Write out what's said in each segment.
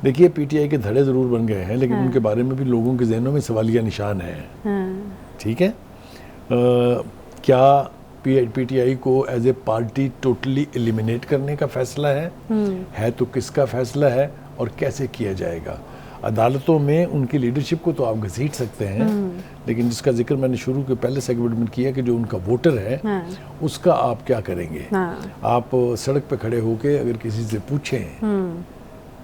देखिए पीटीआई के धड़े ज़रूर बन गए हैं, लेकिन उनके बारे में भी लोगों के जहनों में सवालिया निशान है। ठीक है, क्या पीटीआई को as a party totally eliminate करने का फैसला है तो किसका फैसला है और कैसे किया जाएगा? अदालतों में उनकी लीडरशिप को तो आप घसीट सकते हैं, लेकिन जिसका जिक्र मैंने शुरू के पहले सेगमेंट में किया कि जो उनका वोटर है उसका आप क्या करेंगे? आप सड़क पे खड़े होके अगर किसी से पूछें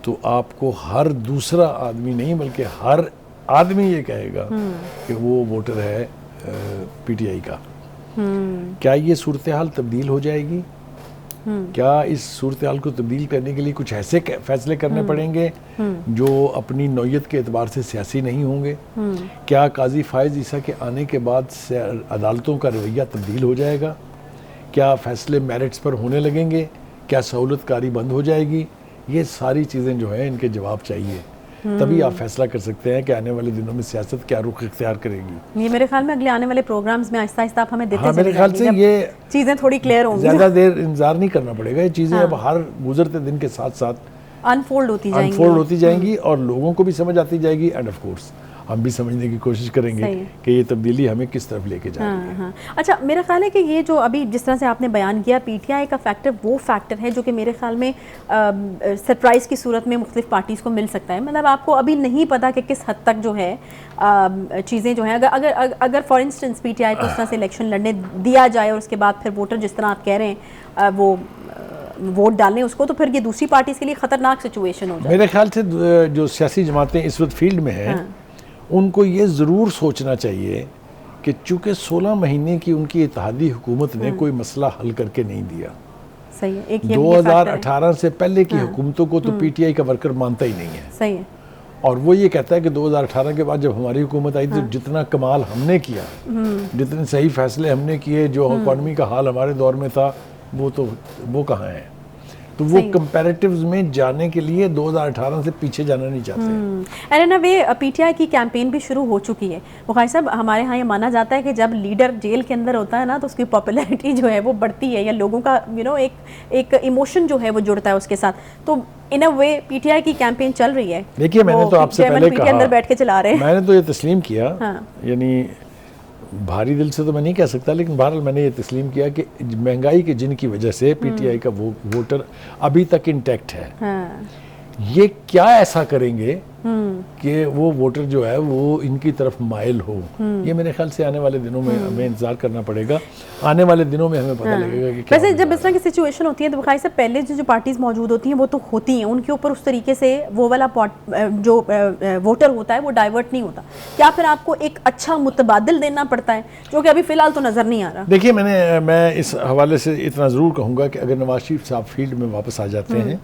तो आपको हर दूसरा आदमी नहीं बल्कि हर आदमी ये कहेगा कि वो वोटर है पीटीआई का। क्या ये सूरत हाल तब्दील हो जाएगी? क्या इस सूरत हाल को तब्दील करने के लिए कुछ ऐसे फैसले करने पड़ेंगे जो अपनी नौयत के एतबार से सियासी नहीं होंगे? क्या काजी फायज ईसा के आने के बाद अदालतों का रवैया तब्दील हो जाएगा? क्या फैसले मेरिट्स पर होने लगेंगे? क्या सहूलतकारी बंद हो जाएगी? ये सारी चीज़ें जो है इनके जवाब चाहिए, तभी आप फैसला कर सकते हैं कि आने वाले दिनों में सियासत क्या रुख इख्तियार करेगी। ये मेरे ख्याल में अगले आने वाले प्रोग्राम्स में आहिस्ता आहिस्ता आप हमें देते मेरे ख्याल से ये चीज़ें थोड़ी क्लियर होंगी। ज़्यादा देर इंतजार नहीं करना पड़ेगा, ये चीज़ें अब हर गुजरते दिन के साथ साथ अनफोल्ड होती जाएंगी और लोगों को भी समझ आती जाएगी, एंड ऑफ कोर्स हम भी समझने की कोशिश करेंगे कि ये तब्दीली हमें किस तरफ लेके जाएगी। अच्छा, मेरा ख्याल है कि ये जो अभी जिस तरह से आपने बयान किया, पीटीआई का फैक्टर वो फैक्टर है जो कि मेरे ख्याल में सरप्राइज़ की सूरत में मुख्तलिफ पार्टीज़ को मिल सकता है। मतलब आपको अभी नहीं पता कि किस हद तक जो है चीज़ें जो हैं, अगर फॉर इंस्टेंस पीटीआई को उस तरह से इलेक्शन लड़ने दिया जाए और उसके बाद फिर वोटर जिस तरह आप कह रहे हैं वो वोट डालने उसको, तो फिर ये दूसरी पार्टीज़ के लिए ख़तरनाक सिचुएशन हो जाए। मेरे ख्याल से जो सियासी जमातें इस वक्त फील्ड में हैं उनको ये ज़रूर सोचना चाहिए कि चूँकि 16 महीने की उनकी इत्तेहादी हुकूमत ने कोई मसला हल करके नहीं दिया। सही है, एक 2018 से पहले की हुकूमतों को तो पीटीआई का वर्कर मानता ही नहीं है। सही है। और वो ये कहता है कि 2018 के बाद जब हमारी हुकूमत आई तो जितना कमाल हमने किया, जितने सही फैसले हमने किए, जो इकॉनमी का हाल हमारे दौर में था वो कहाँ है? तो वो कंपैरेटिव्स में जाने के लिए 2018 से पीछे जाना नहीं चाहते। एंड वे पीटीआई की कैंपेन भी शुरू हो चुकी है। बुखारी साहब, हमारे यहाँ ये माना जाता है कि जब लीडर जेल के अंदर होता है ना तो उसकी पॉपुलैरिटी जो है वो बढ़ती है, या लोगों का एक इमोशन जो है वो जुड़ता है उसके साथ। तो इन अ वे पीटीआई की कैंपेन चल रही है। देखिए, मैंने तो आपसे पहले कहा, अंदर बैठ के चला रहे हैं। मैंने तो ये तस्लीम किया, यानी भारी दिल से तो मैं नहीं कह सकता, लेकिन बहरहाल मैंने ये तस्लीम किया कि महंगाई के जिनकी वजह से पीटीआई का वोटर अभी तक इंटैक्ट है। ये क्या ऐसा करेंगे कि वो वोटर जो है वो इनकी तरफ माइल हो? ये मेरे ख्याल से आने वाले दिनों में हमें इंतजार करना पड़ेगा। आने वाले दिनों में हमें पता लगेगा कि क्या। वैसे जब इस तरह की सिचुएशन होती है तो बुखारी साहब, पहले जो पार्टीज मौजूद होती हैं वो तो होती हैं, उनके ऊपर उस तरीके से वो वाला जो वोटर होता है वो डाइवर्ट नहीं होता। क्या फिर आपको एक अच्छा मुतबादिल देना पड़ता है, जो कि अभी फिलहाल तो नजर नहीं आ रहा? देखिए, मैं इस हवाले से इतना ज़रूर कहूँगा कि अगर नवाज शरीफ साहब फील्ड में वापस आ जाते हैं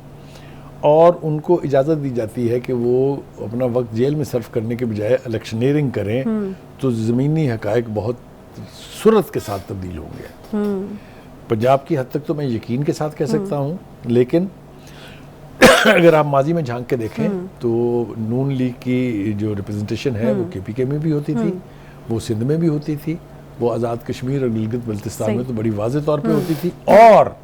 और उनको इजाज़त दी जाती है कि वो अपना वक्त जेल में सर्व करने के बजाय इलेक्शनियरिंग करें, तो ज़मीनी हक़ाइक़ बहुत सुरत के साथ तब्दील होंगे। पंजाब की हद तक तो मैं यकीन के साथ कह सकता हूँ, लेकिन अगर आप माजी में झांक के देखें तो नून लीग की जो रिप्रेजेंटेशन है वो केपीके में भी होती थी, वो सिंध में भी होती थी, वो आज़ाद कश्मीर और गिलगित बल्तिस्तान में तो बड़ी वाज़ेह तौर पे होती थी, और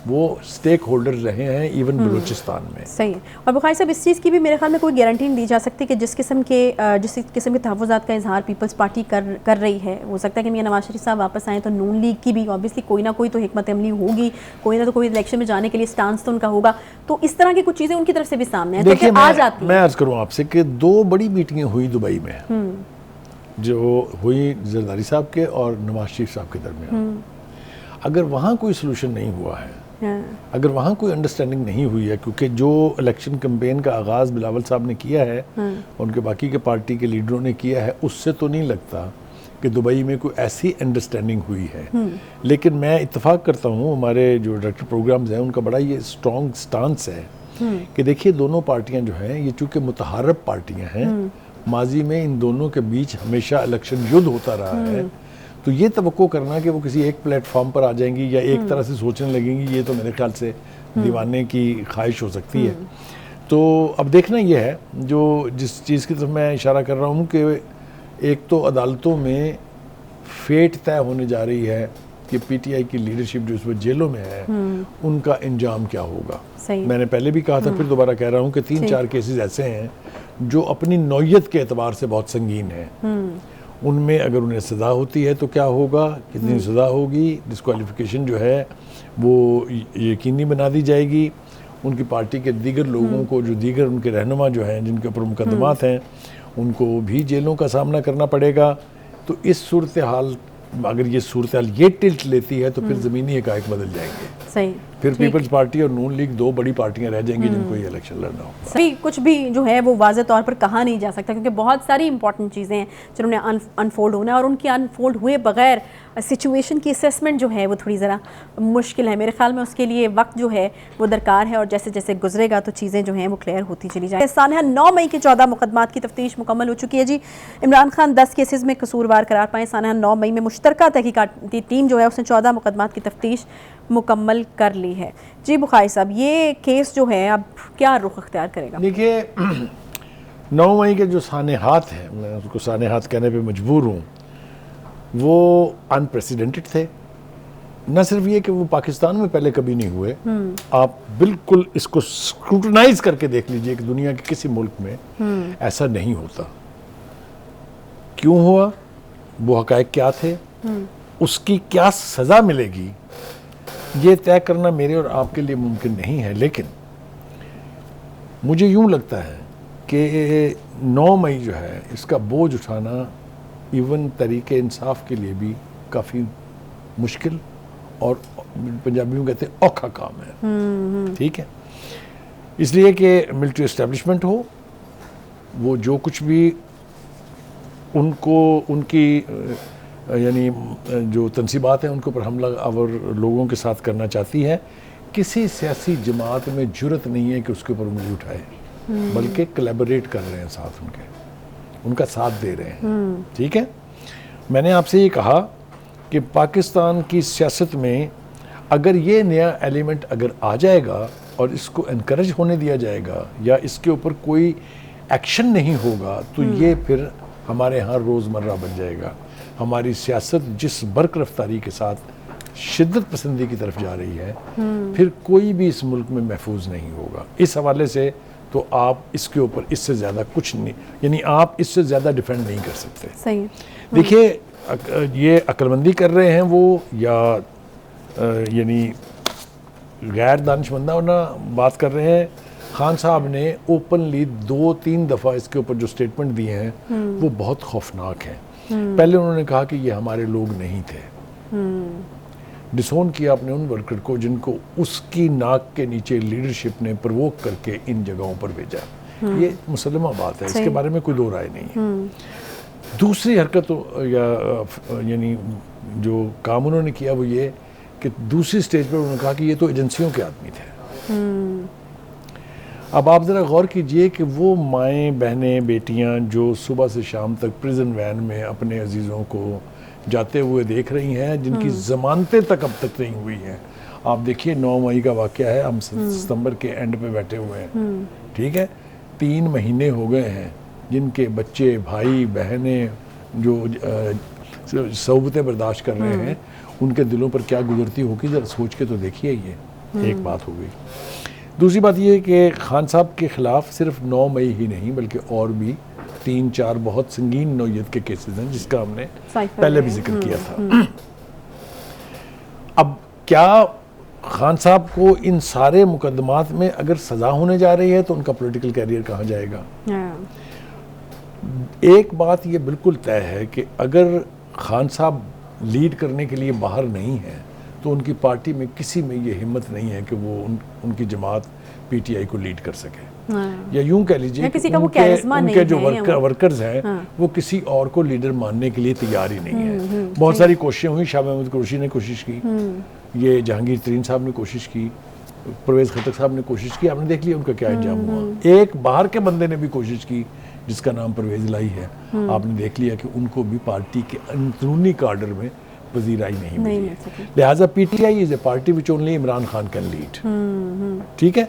वो स्टेक होल्डर रहे हैं इवन बलूचिस्तान में। सही है। और बुखारी साहब, इस चीज़ की भी मेरे ख्याल में कोई गारंटी नहीं दी जा सकती कि जिस किस्म के तहफ़्फ़ुज़ात का इजहार पीपल्स पार्टी कर रही है, हो सकता है कि मियां नवाज शरीफ साहब वापस आएँ तो नून लीग की भी ऑब्वियसली कोई ना कोई तो हिकमत अमली होगी, कोई ना तो कोई इलेक्शन में जाने के लिए स्टांस तो उनका होगा। तो इस तरह की कुछ चीज़ें उनकी तरफ से भी सामने हैं। देखिए, मैं अर्ज़ करूँ आपसे कि 2 बड़ी मीटिंगें हुई दुबई में, जो हुई जरदारी साहब के और नवाज शरीफ साहब के दरमियान। अगर वहाँ कोई सोल्यूशन नहीं हुआ है, अगर वहाँ कोई अंडरस्टैंडिंग नहीं हुई है, क्योंकि जो इलेक्शन कैंपेन का आगाज़ बिलावल साहब ने किया है, उनके बाकी के पार्टी के लीडरों ने किया है, उससे तो नहीं लगता कि दुबई में कोई ऐसी अंडरस्टैंडिंग हुई है। लेकिन मैं इत्तेफाक करता हूँ, हमारे जो डायरेक्टर प्रोग्राम्स हैं उनका बड़ा ये स्ट्रॉन्ग स्टांस है कि देखिए, दोनों पार्टियाँ जो हैं ये चूँकि मुतहारब पार्टियाँ हैं, माजी में इन दोनों के बीच हमेशा इलेक्शन युद्ध होता रहा है, तो ये तवक्को करना कि वो किसी एक प्लेटफॉर्म पर आ जाएंगी या एक तरह से सोचने लगेंगी, ये तो मेरे ख्याल से दीवाने की ख्वाहिश हो सकती है। तो अब देखना ये है, जो जिस चीज़ की तरफ मैं इशारा कर रहा हूँ कि एक तो अदालतों में फेट तय होने जा रही है कि पीटीआई की लीडरशिप जो इस वक्त जेलों में है उनका इंजाम क्या होगा। सही। मैंने पहले भी कहा था, फिर दोबारा कह रहा हूँ कि 3-4 केसेस ऐसे हैं जो अपनी नौयत के एतबार से बहुत संगीन हैं। उनमें अगर उन्हें सज़ा होती है तो क्या होगा, कितनी सज़ा होगी, डिस्क्वालिफिकेशन जो है वो यकीनी बना दी जाएगी। उनकी पार्टी के दीगर लोगों को, जो दीगर उनके रहनुमा जो हैं जिनके ऊपर मुकदमात हैं, उनको भी जेलों का सामना करना पड़ेगा। तो इस सूरत हाल, अगर ये सूरत हाल ये टिल्ट लेती है तो फिर ज़मीनी हक़ाइक़ बदल जाएंगे। सही। फिर पीपल्स पार्टी और नून लीग 2 बड़ी पार्टियां रह जाएंगी जिनको ये इलेक्शन लड़ना हो। सभी कुछ भी जो है वो वाज़ेह तौर पर कहा नहीं जा सकता, क्योंकि बहुत सारी इंपॉर्टेंट चीज़ें हैं जिन्होंने अनफोल्ड होना है, और उनकी अनफोल्ड हुए बगैर सिचुएशन की असेसमेंट जो है वो थोड़ी ज़रा मुश्किल है। मेरे ख्याल में उसके लिए वक्त जो है वो दरकार है, और जैसे जैसे गुजरेगा तो चीज़ें जो हैं वो क्लियर होती चली जाए। सानिया, 9 मई के 14 मुकदमात की तफ्तीश मुकम्मल हो चुकी है जी। इमरान खान 10 केसेस में कसूरवार करार पाए। सानिया, 9 मई में मुश्तरका तहकीकाती टीम जो है उसने 14 मुकदमात की तफ्तीश मुकम्मल कर ली है। जी बुखारी साहब, ये केस जो है अब क्या रुख अख्तियार करेगा? देखिए 9 मई के जो सानेहात हैं, मैं उसको सानेहात कहने पे मजबूर हूँ, वो अनप्रेसिडेंटेड थे। न सिर्फ ये कि वो पाकिस्तान में पहले कभी नहीं हुए, आप बिल्कुल इसको स्क्रूटनाइज करके देख लीजिए कि दुनिया के किसी मुल्क में ऐसा नहीं होता। क्यों हुआ, वो हक़ाइक़ क्या थे, उसकी क्या सज़ा मिलेगी, ये तय करना मेरे और आपके लिए मुमकिन नहीं है। लेकिन मुझे यूं लगता है कि 9 मई जो है इसका बोझ उठाना इवन तरीके इंसाफ के लिए भी काफ़ी मुश्किल और पंजाबी में कहते हैं औखा काम है। ठीक है, इसलिए कि मिलिट्री एस्टेब्लिशमेंट हो, वो जो कुछ भी उनको उनकी यानी जो तनसीबात हैं उनके ऊपर हमला और लोगों के साथ करना चाहती है, किसी सियासी जमात में जुर्रत नहीं है कि उसके ऊपर उंगली उठाए, बल्कि कोलैबोरेट कर रहे हैं साथ, उनका साथ दे रहे हैं। ठीक है, मैंने आपसे ये कहा कि पाकिस्तान की सियासत में अगर ये नया एलिमेंट अगर आ जाएगा और इसको इनकरेज होने दिया जाएगा या इसके ऊपर कोई एक्शन नहीं होगा तो ये फिर हमारे यहाँ रोज़मर्रा बन जाएगा। हमारी सियासत जिस बर्क रफ्तारी के साथ शिद्दत पसंदी की तरफ जा रही है, फिर कोई भी इस मुल्क में महफूज नहीं होगा। इस हवाले से तो आप इसके ऊपर इससे ज़्यादा कुछ नहीं, यानी आप इससे ज़्यादा डिफेंड नहीं कर सकते। सही। देखिए, ये अक्लमंदी कर रहे हैं वो, या यानी गैर दानिशमंदाना बात कर रहे हैं। खान साहब ने ओपनली 2-3 दफ़ा इसके ऊपर जो स्टेटमेंट दिए हैं वो बहुत खौफनाक हैं। पहले उन्होंने कहा कि ये हमारे लोग नहीं थे, डिसोन किया अपने उन वर्कर को जिनको उसकी नाक के नीचे लीडरशिप ने प्रवोक करके इन जगहों पर भेजा। ये मुसलमा बात है, इसके बारे में कोई दो राय नहीं है। दूसरी हरकत यानी जो काम उन्होंने किया वो ये कि दूसरी स्टेज पर उन्होंने कहा कि ये तो एजेंसियों के आदमी थे। अब आप ज़रा गौर कीजिए कि वो माएँ बहनें बेटियाँ जो सुबह से शाम तक प्रिजन वैन में अपने अजीज़ों को जाते हुए देख रही हैं, जिनकी ज़मानतें तक अब तक नहीं हुई हैं। आप देखिए 9 मई का वाक़या है, हम सितंबर के एंड पे बैठे हुए हैं। ठीक है, 3 महीने हो गए हैं जिनके बच्चे भाई बहनें जो सौबतें बर्दाश्त कर रहे हैं, उनके दिलों पर क्या गुजरती होगी, ज़रा सोच के तो देखिए। ये एक बात हो गई। दूसरी बात ये कि खान साहब के ख़िलाफ़ सिर्फ 9 मई ही नहीं बल्कि और भी 3-4 बहुत संगीन नौयत के केसेस हैं जिसका हमने पहले भी जिक्र किया था। अब क्या खान साहब को इन सारे मुकदमात में अगर सज़ा होने जा रही है तो उनका पॉलिटिकल कैरियर कहाँ जाएगा? एक बात ये बिल्कुल तय है कि अगर खान साहब लीड करने के लिए बाहर नहीं है तो उनकी पार्टी में किसी में ये हिम्मत नहीं है कि वो उनकी जमात पीटीआई को लीड कर सके। या यूं कह लीजिए कि उनके जो वर्कर्स हैं वो किसी और को लीडर मानने के लिए तैयार ही नहीं है। बहुत सारी कोशिशें हुई, शाह महमूद कुरैशी ने कोशिश की, ये जहांगीर तरीन साहब ने कोशिश की, परवेज़ खटक साहब ने कोशिश की, आपने देख लिया उनका क्या अंजाम हुआ। एक बाहर के बंदे ने भी कोशिश की जिसका नाम परवेज़ लाई है, आपने देख लिया कि उनको भी पार्टी के अंदरूनी काडर में वज़ीराई नहीं मिली है। लिहाजा PTI is a party which only Imran Khan can lead. ठीक है,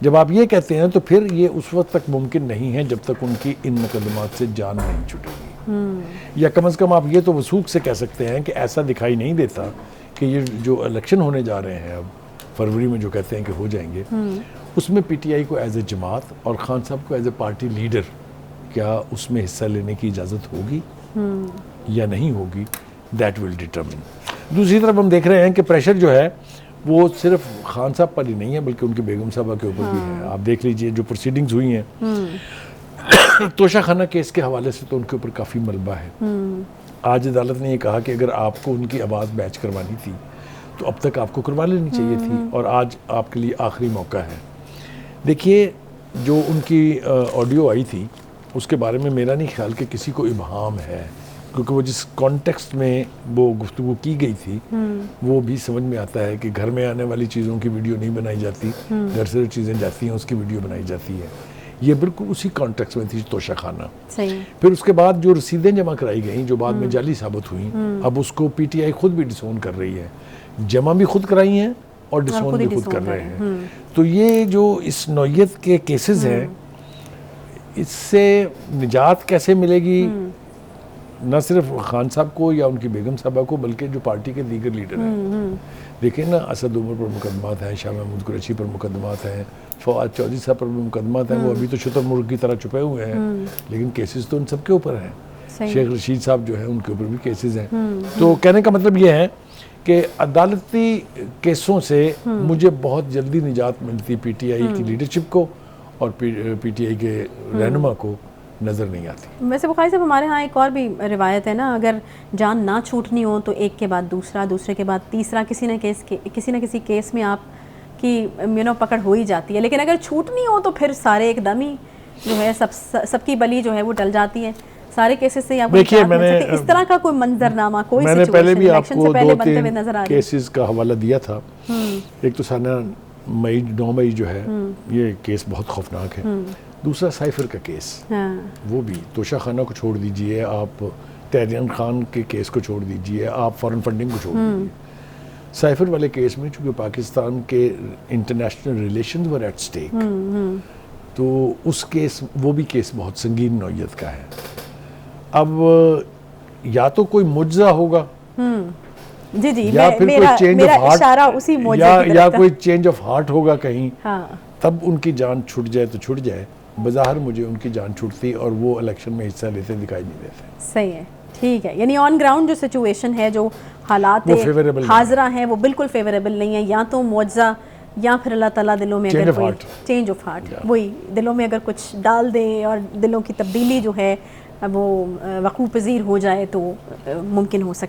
जब आप ये कहते हैं तो फिर ये उस वक्त तक मुमकिन नहीं है जब तक उनकी इन मुकदमात से जान नहीं छुटेगी। या कम से कम आप ये तो वसूख से कह सकते हैं कि ऐसा दिखाई नहीं देता कि ये जो इलेक्शन होने जा रहे हैं अब फरवरी में, जो कहते हैं कि हो जाएंगे, उसमें पीटीआई को एज ए जमात और खान साहब को एज ए पार्टी लीडर क्या उसमें हिस्सा लेने की इजाज़त होगी या नहीं होगी, दैट विल डिटरमिन। दूसरी तरफ हम देख रहे हैं कि प्रेशर जो है वो सिर्फ खान साहब पर ही नहीं है बल्कि उनकी बेगम साहबा के ऊपर भी है। आप देख लीजिए जो प्रोसीडिंग्स हुई हैं तोशाखाना केस के हवाले से, तो उनके ऊपर काफ़ी मलबा है। आज अदालत ने ये कहा कि अगर आपको उनकी आवाज़ मैच करवानी थी तो अब तक आपको करवा लेनी चाहिए थी, और आज आपके लिए आखिरी मौका है। देखिए जो उनकी ऑडियो आई थी उसके बारे में मेरा नहीं ख्याल कि किसी को इबहाम है, क्योंकि वो जिस कॉन्टेक्स्ट में वो गुफ्तगू की गई थी वो भी समझ में आता है कि घर में आने वाली चीज़ों की वीडियो नहीं बनाई जाती, घर से जो चीज़ें जाती हैं उसकी वीडियो बनाई जाती है। ये बिल्कुल उसी कॉन्टेक्स्ट में थी तोशाखाना। फिर उसके बाद जो रसीदें जमा कराई गई जो बाद में जाली साबित हुई, अब उसको पीटीआई खुद भी डिसोन कर रही है, जमा भी खुद कराई हैं और डिसोन भी खुद कर रहे हैं। तो ये जो इस नौयत के केसेस हैं, इससे निजात कैसे मिलेगी न सिर्फ खान साहब को या उनकी बेगम साहबा को बल्कि जो पार्टी के दीगर लीडर हैं। देखिए ना, असद उमर पर मुकदमात हैं, शाह महमूद कुरैशी पर मुकदमात हैं, फवाद चौधरी साहब पर भी मुकदमात हैं। वो अभी तो शुतुरमुर्ग की तरह छुपे हुए हैं, लेकिन केसेस तो उन सबके ऊपर हैं। शेख रशीद साहब जो है उनके ऊपर भी केसेस हैं। तो कहने का मतलब ये है कि अदालती केसों से मुझे बहुत जल्दी निजात मिलती पीटीआई की लीडरशिप को और पीटीआई के रहनुमा को नज़र नहीं आती। वैसे बुखारी साहब हमारे यहाँ एक और भी रिवायत है ना, अगर जान ना छूटनी हो तो एक के बाद दूसरा, दूसरे के बाद तीसरा, किसी न किसी केस में आप की पकड़ हो ही जाती है। लेकिन अगर छूटनी हो तो फिर सारे एकदम ही जो है सबकी बली जो है वो टल जाती है। सारे केसेस से आपको देखिए, मैंने इस तरह का कोई मंजरनामा, कोई मैंने पहले भी आपको पहले 2-3 केसेस का हवाला दिया था। एक तो साना 9 मई जो है ये केस बहुत खौफनाक है। दूसरा साइफर का केस, वो भी तोशाखाना को छोड़ दीजिए, आप तहरीन खान के केस को छोड़ दीजिए, आप फॉरेन फंडिंग को छोड़ दीजिए, साइफर वाले केस में चूंकि पाकिस्तान के international relations were at stake, तो उस केस वो भी केस बहुत संगीन नौयत का है। अब या तो कोई मुज्जा होगा जी जी, या फिर कोई चेंज ऑफ हार्ट, उसी या कोई चेंज ऑफ हार्ट होगा कहीं, हाँ। तब उनकी जान छूट जाए तो छूट जाए। बज़ाहिर मुझे उनकी जान छूटती और वो इलेक्शन में हिस्सा लेते दिखाई नहीं देते। सही है, ठीक है। यानी ऑन ग्राउंड जो सिचुएशन है, जो हालात हाजरा हैं, वो बिल्कुल फेवरेबल नहीं है। या तो मुआवजा या फिर अल्लाह ताला दिलों में अगर कोई चेंज ऑफ हार्ट, वही दिलों में अगर कुछ डाल दे और दिलों की तब्दीली जो है वो वक़ूफ़ पज़ीर हो जाए तो मुमकिन हो सकता है।